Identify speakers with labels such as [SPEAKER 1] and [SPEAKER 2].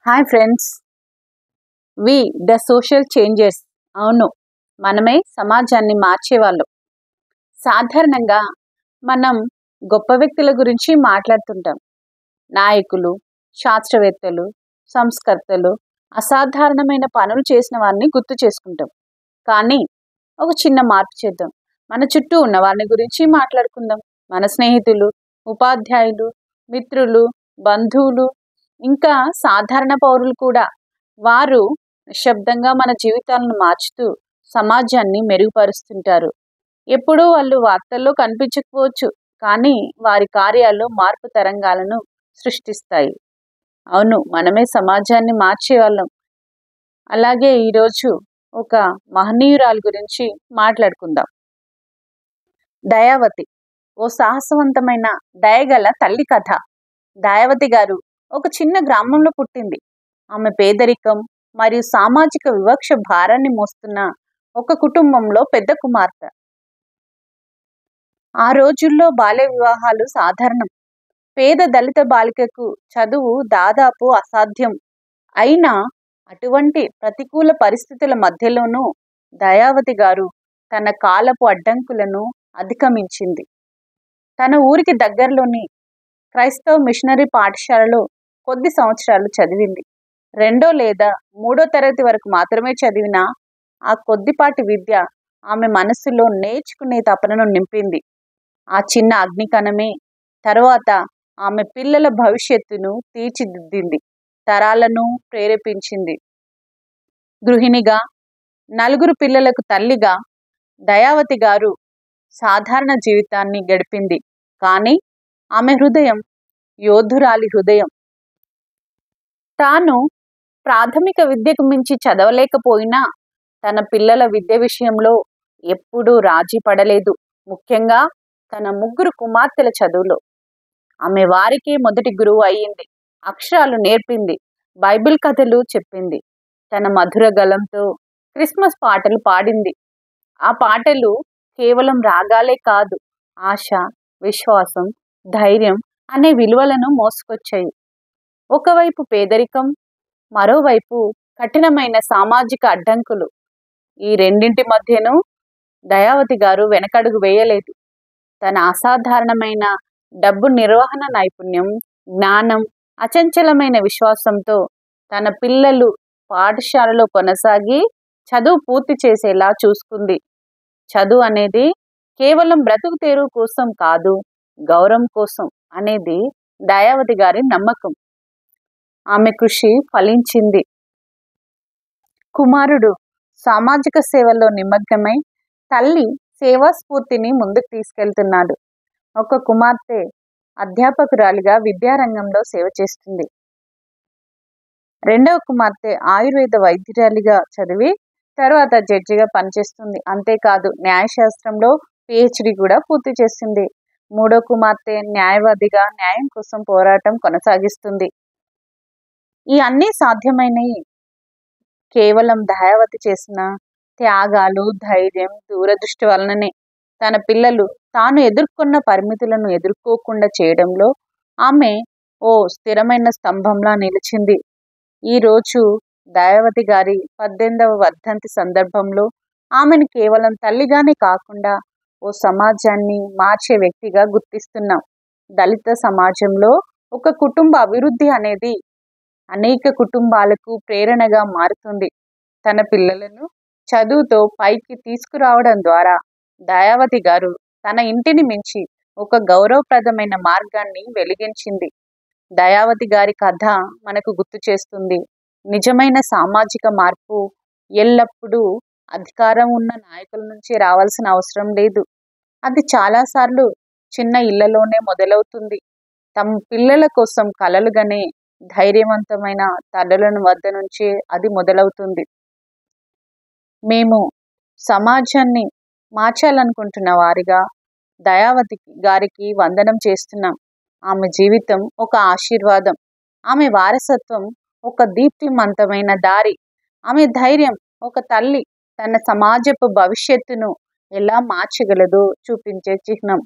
[SPEAKER 1] Hi friends, we the social changers. అవును, మనమే సమాజాన్ని మార్చేవాళ్ళం. సాధారణంగా మనం గొప్ప వ్యక్తుల గురించి మాట్లాడుతుంటాం. నాయకులు, శాస్త్రవేత్తలు, సంస్కర్తలు, అసాధారణమైన పనులు చేసిన వారిని గుర్తు చేసుకుంటాం. కానీ ఒక చిన్న మార్పు చేద్దాం. మన చుట్టూ ఉన్న వారిని గురించి మాట్లాడుకుందాం. మన స్నేహితులు, ఉపాధ్యాయులు, మిత్రులు, బంధువులు, ఇంకా సాధారణ పౌరులు కూడా. వారు నిశ్శబ్దంగా మన జీవితాలను మార్చుతూ సమాజాన్ని మెరుగుపరుస్తుంటారు. ఎప్పుడూ వాళ్ళు వార్తల్లో కనిపించకపోవచ్చు, కానీ వారి కార్యాలు మార్పు తరంగాలను సృష్టిస్తాయి. అవును, మనమే సమాజాన్ని మార్చేవాళ్ళం. అలాగే ఈరోజు ఒక మహనీయురాలు గురించి మాట్లాడుకుందాం. దయావతి ఓ సాహసవంతమైన దయగల తల్లి కథ. దయావతి గారు ఒక చిన్న గ్రామంలో పుట్టింది. ఆమె పేదరికం మరియు సామాజిక వివక్ష భారాన్ని మోస్తున్న ఒక కుటుంబంలో పెద్ద కుమార్తె. ఆ రోజుల్లో బాల్య వివాహాలు సాధారణం. పేద దళిత బాలికకు చదువు దాదాపు అసాధ్యం. అయినా అటువంటి ప్రతికూల పరిస్థితుల మధ్యలోనూ దయావతి గారు తన కాలపు అడ్డంకులను అధిగమించింది. తన ఊరికి దగ్గరలోని క్రైస్తవ మిషనరీ పాఠశాలలో కొద్ది సంవత్సరాలు చదివింది. 2వ లేదా 3వ తరగతి వరకు మాత్రమే చదివిన ఆ కొద్దిపాటి విద్య ఆమె మనసులో నేర్చుకునే తపనను నింపింది. ఆ చిన్న అగ్నికణమే తరువాత ఆమె పిల్లల భవిష్యత్తును తీర్చిదిద్దింది, తరాలను ప్రేరేపించింది. గృహిణిగా, 4 పిల్లలకు తల్లిగా దయావతి గారు సాధారణ జీవితాన్ని గడిపింది. కానీ ఆమె హృదయం యోధురాలి హృదయం. తాను ప్రాథమిక విద్యకు మించి చదవలేకపోయినా తన పిల్లల విద్య విషయంలో ఎప్పుడూ రాజీ పడలేదు. ముఖ్యంగా తన 3 కుమార్తెల చదువులో. ఆమె వారికే మొదటి గురువు అయ్యింది. అక్షరాలు నేర్పింది, బైబిల్ కథలు చెప్పింది. తన మధుర గళంతో క్రిస్మస్ పాటలు పాడింది. ఆ పాటలు కేవలం రాగాలే కాదు, ఆశ, విశ్వాసం, ధైర్యం అనే విలువలను మోసుకొచ్చాయి. ఒకవైపు పేదరికం, మరోవైపు కఠినమైన సామాజిక అడ్డంకులు. ఈ రెండింటి మధ్యను దయావతి గారు వెనకడుగు వేయలేదు. తన అసాధారణమైన డబ్బు నిర్వహణ నైపుణ్యం, జ్ఞానం, అచంచలమైన విశ్వాసంతో తన పిల్లలు పాఠశాలలో కొనసాగి చదువు పూర్తి చేసేలా చూసుకుంది. చదువు అనేది కేవలం బ్రతుకు తెరువు కోసం కాదు, గౌరవం కోసం అనేది దయావతి గారి నమ్మకం. ఆమె కృషి ఫలించింది. కుమారుడు సామాజిక సేవలో నిమగ్నమై తల్లి సేవా స్ఫూర్తిని ముందుకు తీసుకెళ్తున్నాడు. ఒక కుమార్తె అధ్యాపకురాలిగా విద్యారంగంలో సేవ చేస్తుంది. 2వ కుమార్తె ఆయుర్వేద వైద్యురాలిగా చదివి తర్వాత జడ్జిగా పనిచేస్తుంది. అంతేకాదు, న్యాయశాస్త్రంలో PhD కూడా పూర్తి చేసింది. 3వ కుమార్తె న్యాయవాదిగా న్యాయం కోసం పోరాటం కొనసాగిస్తుంది. ఈ అన్నీ సాధ్యమైనవి కేవలం దయావతి చేసిన త్యాగాలు, ధైర్యం, దూరదృష్టి వలననే. తన పిల్లలు తాను ఎదుర్కొన్న పరిమితులను ఎదుర్కోకుండా చేయడంలో ఆమె ఓ స్థిరమైన స్తంభంలా నిలిచింది. ఈరోజు దయావతి గారి 18వ వర్ధంతి సందర్భంలో ఆమెను కేవలం తల్లిగానే కాకుండా ఓ సమాజాన్ని మార్చే వ్యక్తిగా గుర్తిస్తున్నాం. దళిత సమాజంలో ఒక కుటుంబ అభివృద్ధి అనేది అనేక కుటుంబాలకు ప్రేరణగా మారుతుంది. తన పిల్లలను చదువుతో పైకి తీసుకురావడం ద్వారా దయావతి గారు తన ఇంటిని మించి ఒక గౌరవప్రదమైన మార్గాన్ని వెలిగించింది. దయావతి గారి కథ మనకు గుర్తు చేస్తుంది, నిజమైన సామాజిక మార్పు ఎల్లప్పుడూ అధికారం ఉన్న నాయకుల నుంచి రావాల్సిన అవసరం లేదు. అది చాలాసార్లు చిన్న ఇళ్లలోనే మొదలవుతుంది. తమ పిల్లల కోసం కలలుగనే ధైర్యవంతమైన తల్లుల వద్ద నుంచి అది మొదలవుతుంది. మేము సమాజాన్ని మార్చాలనుకుంటున్న వారిగా దయావతి గారికి వందనం చేస్తున్నాం. ఆమె జీవితం ఒక ఆశీర్వాదం, ఆమె వారసత్వం ఒక దీప్తిమంతమైన దారి, ఆమె ధైర్యం ఒక తల్లి తన సమాజపు భవిష్యత్తును ఎలా మార్చగలదో చూపించే చిహ్నం.